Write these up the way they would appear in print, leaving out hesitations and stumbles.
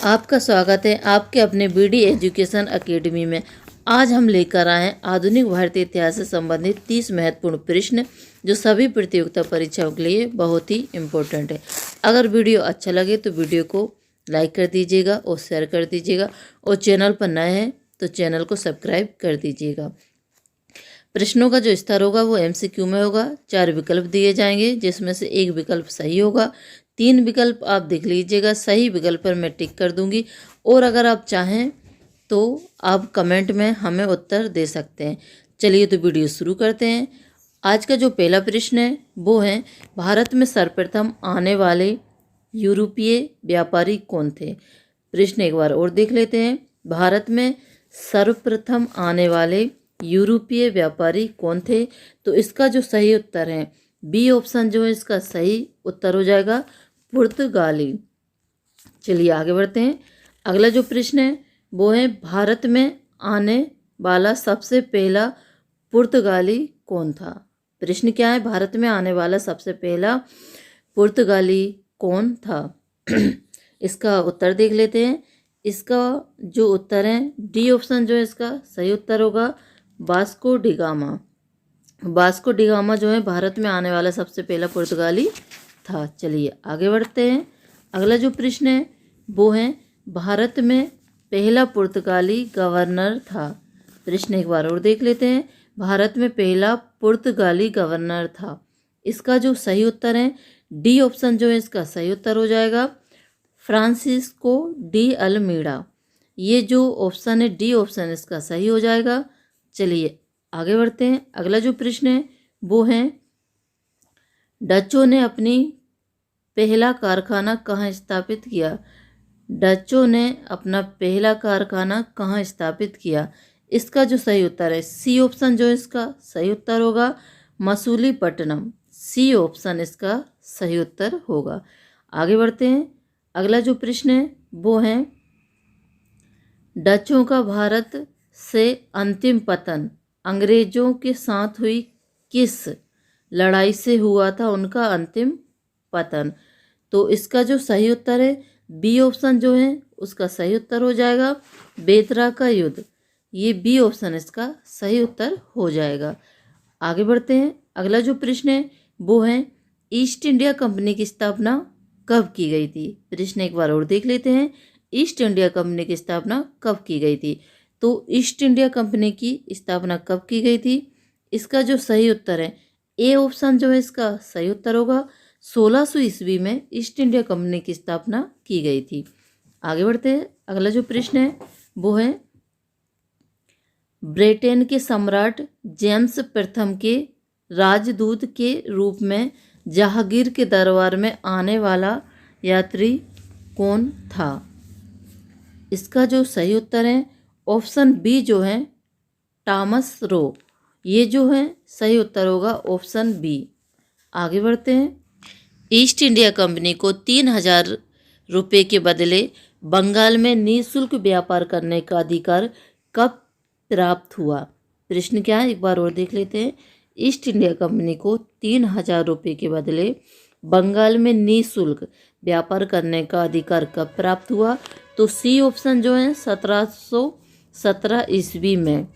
आपका स्वागत है आपके अपने बीडी एजुकेशन एकेडमी में। आज हम लेकर आए हैं आधुनिक भारतीय इतिहास से संबंधित 30 महत्वपूर्ण प्रश्न जो सभी प्रतियोगिता परीक्षाओं के लिए बहुत ही इम्पोर्टेंट है। अगर वीडियो अच्छा लगे तो वीडियो को लाइक कर दीजिएगा और शेयर कर दीजिएगा, और चैनल पर नए हैं तो चैनल को सब्सक्राइब कर दीजिएगा। प्रश्नों का जो स्तर होगा वो MCQ में होगा। 4 विकल्प दिए जाएंगे जिसमें से एक विकल्प सही होगा। 3 विकल्प आप देख लीजिएगा, सही विकल्प पर मैं टिक कर दूंगी, और अगर आप चाहें तो आप कमेंट में हमें उत्तर दे सकते हैं। चलिए तो वीडियो शुरू करते हैं। आज का जो पहला प्रश्न है वो है, भारत में सर्वप्रथम आने वाले यूरोपीय व्यापारी कौन थे। प्रश्न एक बार और देख लेते हैं। भारत में सर्वप्रथम आने वाले यूरोपीय व्यापारी कौन थे। तो इसका जो सही उत्तर है बी ऑप्शन जो है इसका सही उत्तर हो जाएगा, पुर्तगाली। चलिए आगे बढ़ते हैं। अगला जो प्रश्न है वो है, भारत में आने वाला सबसे पहला पुर्तगाली कौन था। प्रश्न क्या है, भारत में आने वाला सबसे पहला पुर्तगाली कौन था। इसका उत्तर देख लेते हैं। इसका जो उत्तर है डी ऑप्शन जो है इसका सही उत्तर होगा, Vasco D gamma. Vasco D gamma जो है भारत में आने वाला सबसे पहला पुर्तगाली था। चलिए आगे बढ़ते हैं। अगला जो प्रश्न है वो है, भारत में पहला पुर्तगाली गवर्नर था। प्रश्न एक बार और देख लेते हैं। भारत में पहला पुर्तगाली गवर्नर था। इसका जो सही उत्तर है डी ऑप्शन जो है इसका सही उत्तर हो जाएगा, फ्रांसिस्को डी अल्मीड़ा। ये जो ऑप्शन है डी ऑप्शन इसका सही हो जाएगा। चलिए आगे बढ़ते हैं। अगला जो प्रश्न है वो है, डचों ने अपनी पहला कारखाना कहाँ स्थापित किया। डचों ने अपना पहला कारखाना कहाँ स्थापित किया। इसका जो सही उत्तर है सी ऑप्शन जो इसका सही उत्तर होगा, मसूलीपट्टनम। सी ऑप्शन इसका सही उत्तर होगा। आगे बढ़ते हैं। अगला जो प्रश्न है वो है, डचों का भारत से अंतिम पतन अंग्रेजों के साथ हुई किस लड़ाई से हुआ था, उनका अंतिम पतन। तो इसका जो सही उत्तर है बी ऑप्शन जो है उसका सही उत्तर हो जाएगा, बेतरा का युद्ध। ये बी ऑप्शन इसका सही उत्तर हो जाएगा। आगे बढ़ते हैं। अगला जो प्रश्न है वो है, ईस्ट इंडिया कंपनी की स्थापना कब की गई थी। प्रश्न एक बार और देख लेते हैं। ईस्ट इंडिया कंपनी की स्थापना कब की गई थी। तो ईस्ट इंडिया कंपनी की स्थापना कब की गई थी। इसका जो सही उत्तर है ए ऑप्शन जो है इसका सही उत्तर होगा, 1600 ईस्वी में ईस्ट इंडिया कंपनी की स्थापना की गई थी। आगे बढ़ते हैं। अगला जो प्रश्न है वो है, ब्रिटेन के सम्राट जेम्स प्रथम के राजदूत के रूप में जहांगीर के दरबार में आने वाला यात्री कौन था। इसका जो सही उत्तर है ऑप्शन बी जो है, टॉमस रो। ये जो है सही उत्तर होगा ऑप्शन बी। आगे बढ़ते हैं। ईस्ट इंडिया कंपनी को 3000 रुपये के बदले बंगाल में निःशुल्क व्यापार करने का अधिकार कब प्राप्त हुआ। प्रश्न क्या है एक बार और देख लेते हैं। ईस्ट इंडिया कंपनी को 3000 रुपये के बदले बंगाल में निःशुल्क व्यापार करने का अधिकार कब प्राप्त हुआ। तो सी ऑप्शन जो है 1717 ईस्वी में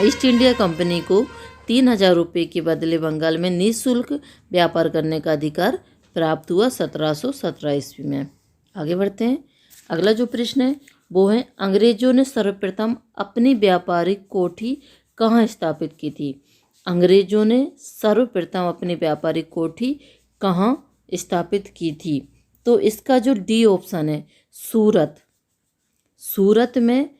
ईस्ट इंडिया कंपनी को 3000 रुपये के बदले बंगाल में निःशुल्क व्यापार करने का अधिकार प्राप्त हुआ 1717 ईस्वी में। आगे बढ़ते हैं। अगला जो प्रश्न है वो है, अंग्रेजों ने सर्वप्रथम अपनी व्यापारिक कोठी कहाँ स्थापित की थी। अंग्रेजों ने सर्वप्रथम अपनी व्यापारिक कोठी कहाँ स्थापित की थी। तो इसका जो डी ऑप्शन है, सूरत। सूरत में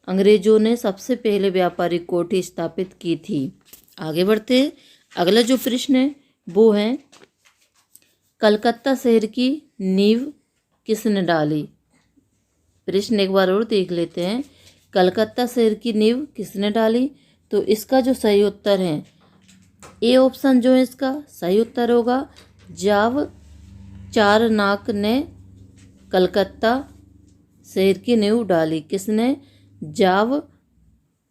अंग्रेजों ने सबसे पहले व्यापारिक कोठी स्थापित की थी। आगे बढ़ते हैं। अगला जो प्रश्न है वो है, कलकत्ता शहर की नींव किसने डाली। प्रश्न एक बार और देख लेते हैं। कलकत्ता शहर की नींव किसने डाली। तो इसका जो सही उत्तर है ए ऑप्शन जो है इसका सही उत्तर होगा, जाव चारनाक ने कलकत्ता शहर की नींव डाली। किसने, जाव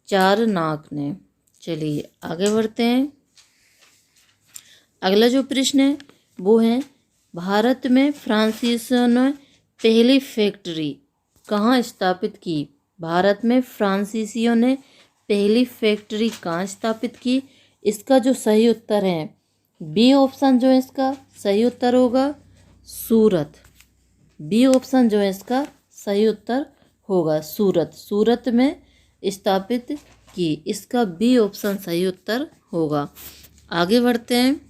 चारनाक ने। चलिए आगे बढ़ते हैं। अगला जो प्रश्न है वो है, भारत में फ्रांसीसियों ने पहली फैक्ट्री कहाँ स्थापित की? भारत में फ्रांसीसियों ने पहली फैक्ट्री कहाँ स्थापित की? इसका जो सही उत्तर है बी ऑप्शन जो है इसका सही उत्तर होगा सूरत। बी ऑप्शन जो है इसका सही उत्तर होगा सूरत। सूरत में स्थापित की, इसका बी ऑप्शन सही उत्तर होगा। आगे बढ़ते हैं।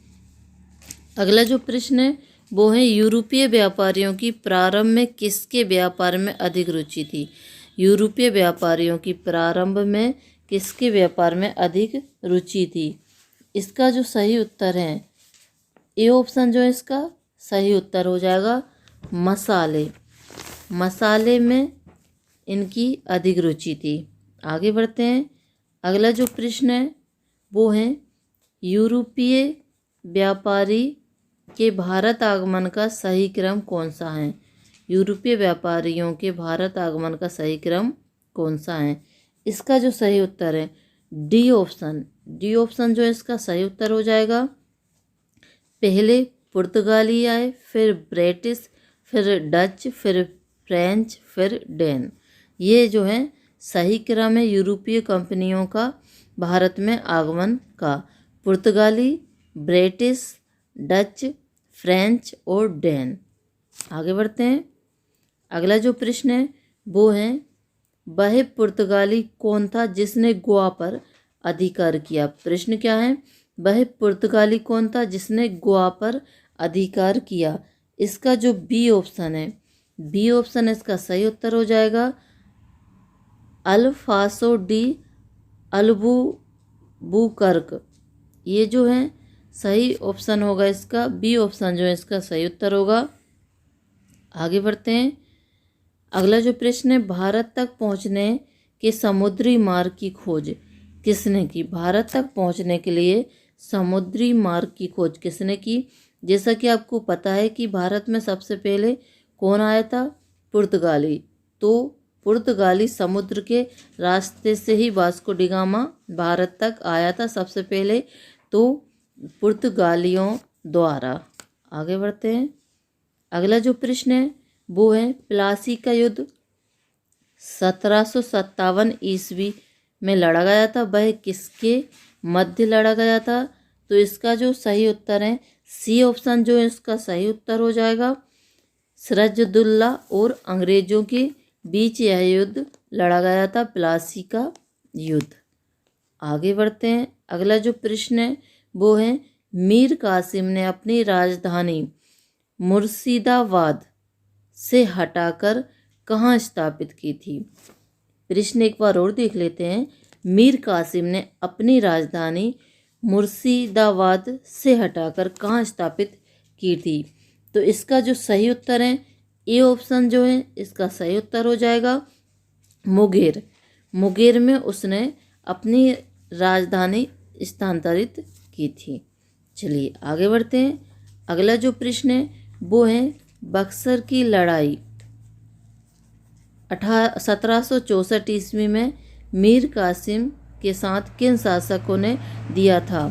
अगला जो प्रश्न है वो है यूरोपीय व्यापारियों की प्रारंभ में किसके व्यापार में अधिक रुचि थी? यूरोपीय व्यापारियों की प्रारंभ में किसके व्यापार में अधिक रुचि थी? इसका जो सही उत्तर है ए ऑप्शन जो है इसका सही उत्तर हो जाएगा मसाले। मसाले में इनकी अधिक रुचि थी। आगे बढ़ते हैं। अगला जो प्रश्न है वो है यूरोपीय व्यापारी के भारत आगमन का सही क्रम कौन सा है? यूरोपीय व्यापारियों के भारत आगमन का सही क्रम कौन सा है? इसका जो सही उत्तर है डी ऑप्शन। डी ऑप्शन जो है इसका सही उत्तर हो जाएगा। पहले पुर्तगाली आए, फिर ब्रिटिश, फिर डच, फिर फ्रेंच, फिर डेन। ये जो है सही क्रम है यूरोपीय कंपनियों का भारत में आगमन का। पुर्तगाली, ब्रिटिश, डच, फ्रेंच और डेन। आगे बढ़ते हैं। अगला जो प्रश्न है वो है वह पुर्तगाली कौन था जिसने गोवा पर अधिकार किया? प्रश्न क्या है? वह पुर्तगाली कौन था जिसने गोवा पर अधिकार किया? इसका जो बी ऑप्शन है, बी ऑप्शन इसका सही उत्तर हो जाएगा अल्फासो डी अल्बुकर्क। ये जो है सही ऑप्शन होगा इसका, बी ऑप्शन जो है इसका सही उत्तर होगा। आगे बढ़ते हैं। अगला जो प्रश्न है भारत तक पहुंचने के समुद्री मार्ग की खोज किसने की? भारत तक पहुंचने के लिए समुद्री मार्ग की खोज किसने की? जैसा कि आपको पता है कि भारत में सबसे पहले कौन आया था? पुर्तगाली। तो पुर्तगाली समुद्र के रास्ते से ही वास्को डी गामा भारत तक आया था सबसे पहले, तो पुर्तगालियों द्वारा। आगे बढ़ते हैं। अगला जो प्रश्न है वो है प्लासी का युद्ध 1757 ईस्वी में लड़ा गया था, वह किसके मध्य लड़ा गया था? तो इसका जो सही उत्तर है सी ऑप्शन जो है इसका सही उत्तर हो जाएगा। सिराजुद्दौला और अंग्रेजों के बीच यह युद्ध लड़ा गया था, प्लासी का युद्ध। आगे बढ़ते हैं। अगला जो प्रश्न है वो है मीर कासिम ने अपनी राजधानी मुर्शिदाबाद से हटाकर कहाँ स्थापित की थी? प्रश्न एक बार और देख लेते हैं। मीर कासिम ने अपनी राजधानी मुर्शिदाबाद से हटाकर कहाँ स्थापित की थी? तो इसका जो सही उत्तर है ए ऑप्शन जो है इसका सही उत्तर हो जाएगा मुंगेर। मुंगेर में उसने अपनी राजधानी स्थानांतरित की थी। चलिए आगे बढ़ते हैं। अगला जो प्रश्न है वो है बक्सर की लड़ाई 1764 ईस्वी में मीर कासिम के साथ किन शासकों ने दिया था?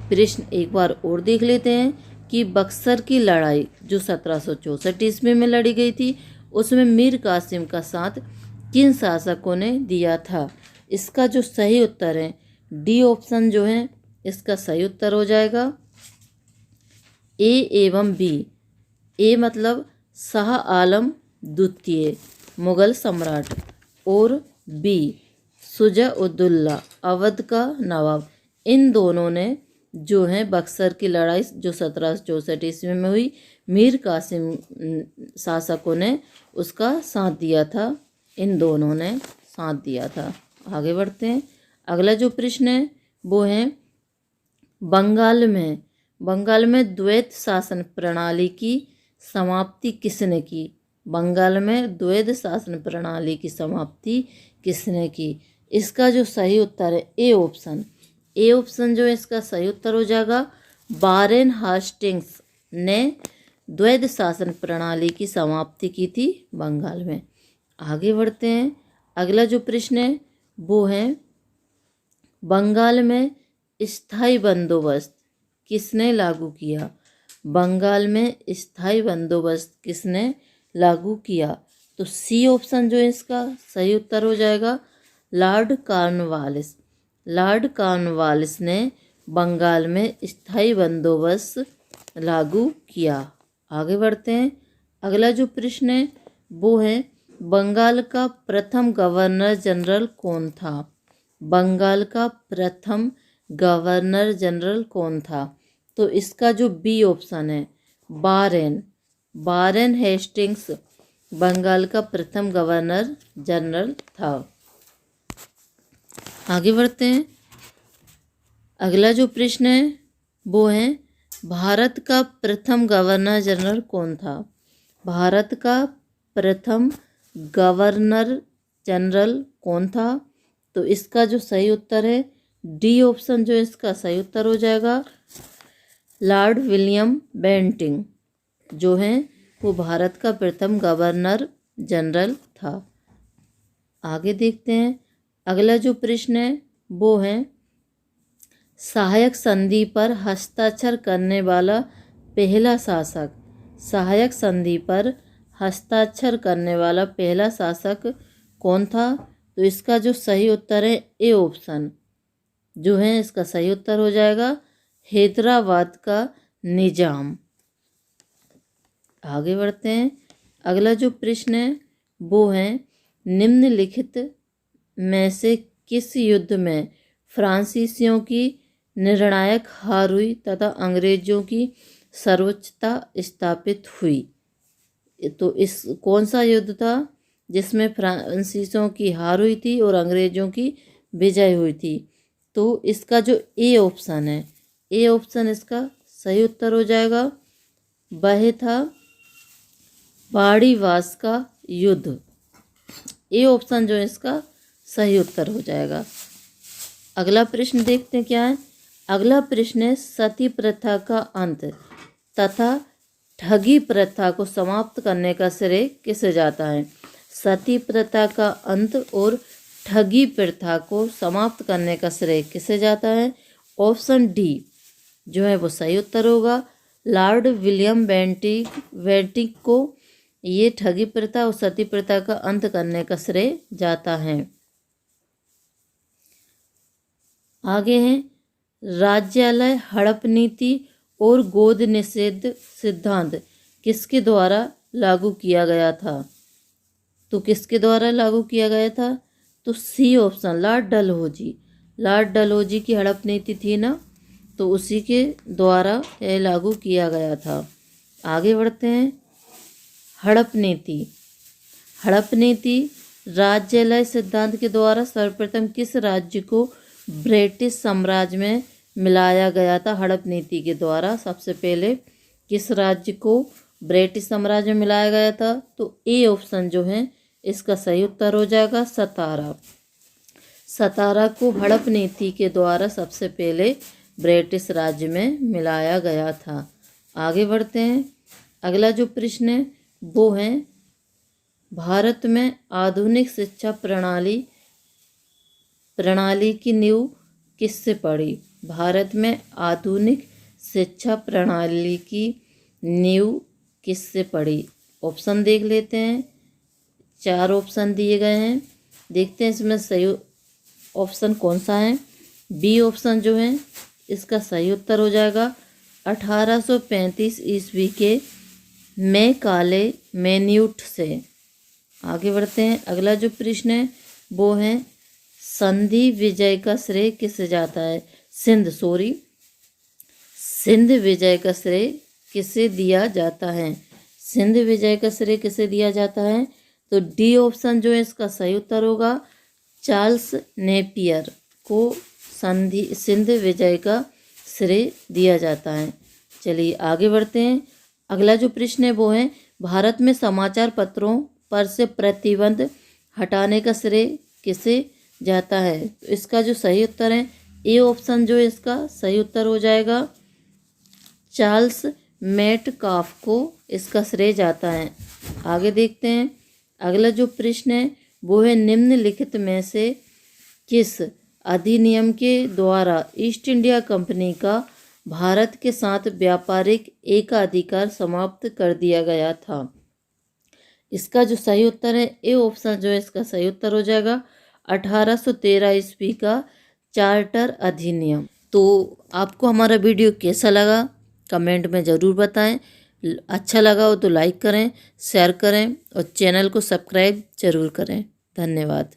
प्रश्न एक बार और देख लेते हैं कि बक्सर की लड़ाई जो 1764 ईस्वी में लड़ी गई थी उसमें मीर कासिम का साथ किन शासकों ने दिया था? इसका जो सही उत्तर है डी ऑप्शन जो है इसका सही उत्तर हो जाएगा ए एवं बी। ए मतलब शाह आलम द्वितीय मुगल सम्राट और बी शुजा-उद-दौला अवध का नवाब। इन दोनों ने जो है बक्सर की लड़ाई जो 1764 ईस्वी में हुई मीर कासिम शासकों ने उसका साथ दिया था। इन दोनों ने साथ दिया था। आगे बढ़ते हैं। अगला जो प्रश्न है वो है बंगाल में द्वैत शासन प्रणाली की समाप्ति किसने की? बंगाल में द्वैत शासन प्रणाली की समाप्ति किसने की? इसका जो सही उत्तर है ए ऑप्शन। ए ऑप्शन जो है इसका सही उत्तर हो जाएगा वारेन हास्टिंग्स ने द्वैत शासन प्रणाली की समाप्ति की थी बंगाल में। आगे बढ़ते हैं। अगला जो प्रश्न है वो है बंगाल में स्थायी बंदोबस्त किसने लागू किया? बंगाल में स्थायी बंदोबस्त किसने लागू किया? तो सी ऑप्शन जो है इसका सही उत्तर हो जाएगा लॉर्ड कॉर्नवालिस। लॉर्ड कॉर्नवालिस ने बंगाल में स्थायी बंदोबस्त लागू किया। आगे बढ़ते हैं। अगला जो प्रश्न है वो है बंगाल का प्रथम गवर्नर जनरल कौन था। बंगाल का प्रथम गवर्नर जनरल कौन था। तो इसका जो बी ऑप्शन है वारेन हेस्टिंग्स बंगाल का प्रथम गवर्नर जनरल था। आगे बढ़ते हैं। अगला जो प्रश्न है वो है भारत का प्रथम गवर्नर जनरल कौन था। भारत का प्रथम गवर्नर जनरल कौन था। तो इसका जो सही उत्तर है डी ऑप्शन जो इसका सही उत्तर हो जाएगा लॉर्ड विलियम बेंटिंग जो है वो भारत का प्रथम गवर्नर जनरल था। आगे देखते हैं। अगला जो प्रश्न है वो है सहायक संधि पर हस्ताक्षर करने वाला पहला शासक। सहायक संधि पर हस्ताक्षर करने वाला पहला शासक कौन था। तो इसका जो सही उत्तर है ए ऑप्शन जो है इसका सही उत्तर हो जाएगा हैदराबाद का निजाम। आगे बढ़ते हैं। अगला जो प्रश्न है वो है निम्नलिखित में से किस युद्ध में फ्रांसीसियों की निर्णायक हार हुई तथा अंग्रेजों की सर्वोच्चता स्थापित हुई। तो इस कौन सा युद्ध था जिसमें फ्रांसीसियों की हार हुई थी और अंग्रेजों की विजय हुई थी। तो इसका जो ए ऑप्शन है ए ऑप्शन इसका सही उत्तर हो जाएगा वह था वाड़ीवास का युद्ध। ए ऑप्शन जो है इसका सही उत्तर हो जाएगा। अगला प्रश्न देखते हैं क्या है। अगला प्रश्न है सती प्रथा का अंत तथा ठगी प्रथा को समाप्त करने का श्रेय किसे जाता है। सती प्रथा का अंत और ठगी प्रथा को समाप्त करने का श्रेय किसे जाता है। ऑप्शन डी जो है वो सही उत्तर होगा लॉर्ड विलियम बेंटिक को ये ठगी प्रथा और सती प्रथा का अंत करने का श्रेय जाता है। आगे हैं राज्यालय हड़प नीति और गोद निषेध सिद्धांत किसके द्वारा लागू किया गया था। तो किसके द्वारा लागू किया गया था। तो सी ऑप्शन लॉर्ड डलहौजी की हड़प नीति थी ना, तो उसी के द्वारा यह लागू किया गया था। आगे बढ़ते हैं। हड़प नीति राज्यालय सिद्धांत के द्वारा सर्वप्रथम किस राज्य को ब्रिटिश साम्राज्य में मिलाया गया था। हड़प नीति के द्वारा सबसे पहले किस राज्य को ब्रिटिश साम्राज्य में मिलाया गया था। तो ए ऑप्शन जो है इसका सही उत्तर हो जाएगा सतारा को हड़प नीति के द्वारा सबसे पहले ब्रिटिश राज्य में मिलाया गया था। आगे बढ़ते हैं। अगला जो प्रश्न है वो है भारत में आधुनिक शिक्षा प्रणाली की नींव किससे पड़ी। भारत में आधुनिक शिक्षा प्रणाली की नींव किससे पड़ी। ऑप्शन देख लेते हैं। 4 ऑप्शन दिए गए हैं, देखते हैं इसमें सही ऑप्शन कौन सा है। बी ऑप्शन जो है इसका सही उत्तर हो जाएगा 1835 ईस्वी के मैकाले मैन्यूट से। आगे बढ़ते हैं। अगला जो प्रश्न है वो है संधि विजय का श्रेय किसे जाता है। सिंध विजय का श्रेय किसे दिया जाता है। सिंध विजय का श्रेय किसे दिया जाता है। तो डी ऑप्शन जो है इसका सही उत्तर होगा चार्ल्स नेपियर को सिंध विजय का श्रेय दिया जाता है। चलिए आगे बढ़ते हैं। अगला जो प्रश्न है वो है भारत में समाचार पत्रों पर से प्रतिबंध हटाने का श्रेय किसे जाता है। तो इसका जो सही उत्तर है ए ऑप्शन जो है इसका सही उत्तर हो जाएगा चार्ल्स मेटकाफ को इसका श्रेय जाता है। आगे देखते हैं। अगला जो प्रश्न है वो है निम्नलिखित में से किस अधिनियम के द्वारा ईस्ट इंडिया कंपनी का भारत के साथ व्यापारिक एकाधिकार समाप्त कर दिया गया था। इसका जो सही उत्तर है, ए ऑप्शन जो है इसका सही उत्तर हो जाएगा 1813 ईस्वी का चार्टर अधिनियम। तो आपको हमारा वीडियो कैसा लगा कमेंट में ज़रूर बताएं। अच्छा लगा हो तो लाइक करें, शेयर करें और चैनल को सब्सक्राइब जरूर करें। धन्यवाद।